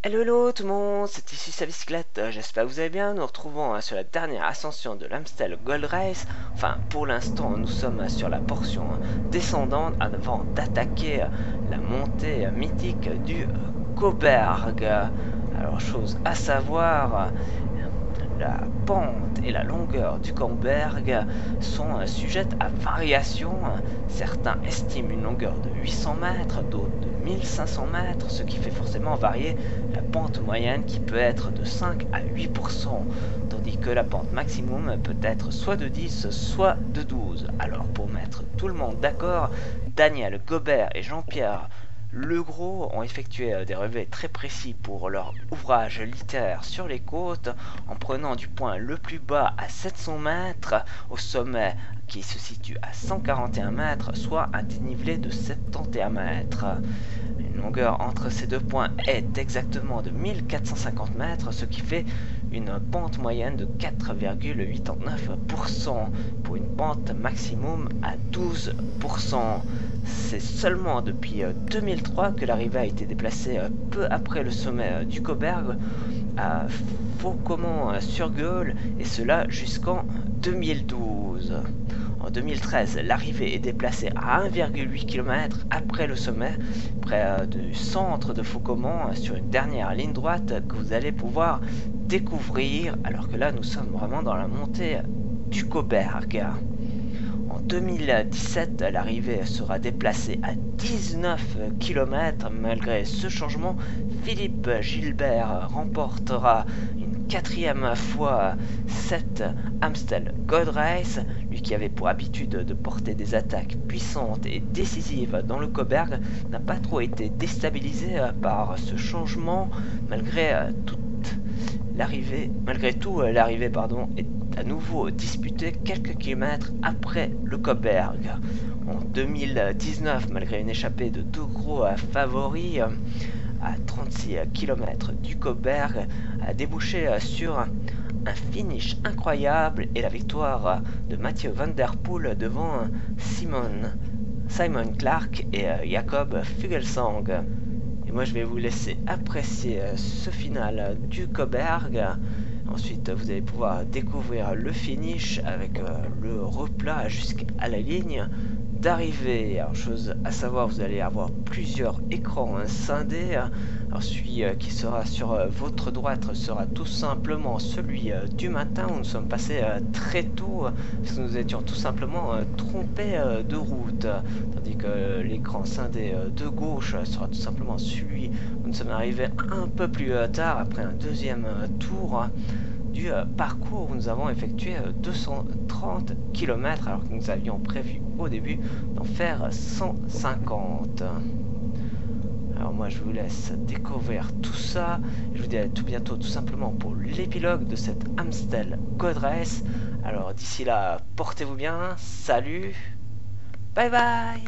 Hello, hello tout le monde, c'est ici sa bicyclette, j'espère que vous allez bien. Nous nous retrouvons sur la dernière ascension de l'Amstel Gold Race. Enfin, pour l'instant, nous sommes sur la portion descendante avant d'attaquer la montée mythique du Coberg. Alors, chose à savoir, la pente et la longueur du Camberg sont sujettes à variation. Certains estiment une longueur de 800 mètres, d'autres de 1500 mètres, ce qui fait forcément varier la pente moyenne qui peut être de 5 à 8%, tandis que la pente maximum peut être soit de 10, soit de 12. Alors pour mettre tout le monde d'accord, Daniel Gobert et Jean-Pierre Legros ont effectué des relevés très précis pour leur ouvrage littéraire sur les côtes, en prenant du point le plus bas à 700 mètres au sommet qui se situe à 141 mètres, soit un dénivelé de 71 mètres. Une longueur entre ces deux points est exactement de 1450 mètres, ce qui fait une pente moyenne de 4,89% pour une pente maximum à 12%. C'est seulement depuis 2003 que l'arrivée a été déplacée peu après le sommet du Coberg à Faucomont-sur-Gueule, et cela jusqu'en 2012. En 2013, l'arrivée est déplacée à 1,8 km après le sommet, près du centre de Faucomont, sur une dernière ligne droite que vous allez pouvoir découvrir, alors que là nous sommes vraiment dans la montée du Coberg. En 2017, l'arrivée sera déplacée à 19 km. Malgré ce changement, Philippe Gilbert remportera une quatrième fois cette Amstel Gold Race. Lui qui avait pour habitude de porter des attaques puissantes et décisives dans le Coberg n'a pas trop été déstabilisé par ce changement malgré l'arrivée est à nouveau disputé quelques kilomètres après le Coberg. En 2019, malgré une échappée de deux gros favoris à 36 km du Coberg, a débouché sur un finish incroyable et la victoire de Mathieu Van Der Poel devant Simon Clark et Jakob Fuglsang. Et moi je vais vous laisser apprécier ce final du Coberg. Ensuite vous allez pouvoir découvrir le finish avec le replat jusqu'à la ligne d'arrivée. Alors chose à savoir, vous allez avoir plusieurs écrans scindés. Alors celui qui sera sur votre droite sera tout simplement celui du matin où nous sommes passés très tôt parce que nous étions tout simplement trompés de route, tandis que l'écran scindé de gauche sera tout simplement celui où nous sommes arrivés un peu plus tard après un deuxième tour du parcours où nous avons effectué 230 km alors que nous avions prévu au début d'en faire 150. Alors moi je vous laisse découvrir tout ça. Je vous dis à tout bientôt tout simplement pour l'épilogue de cette Amstel Gold Race. Alors d'ici là, portez-vous bien, salut, bye bye.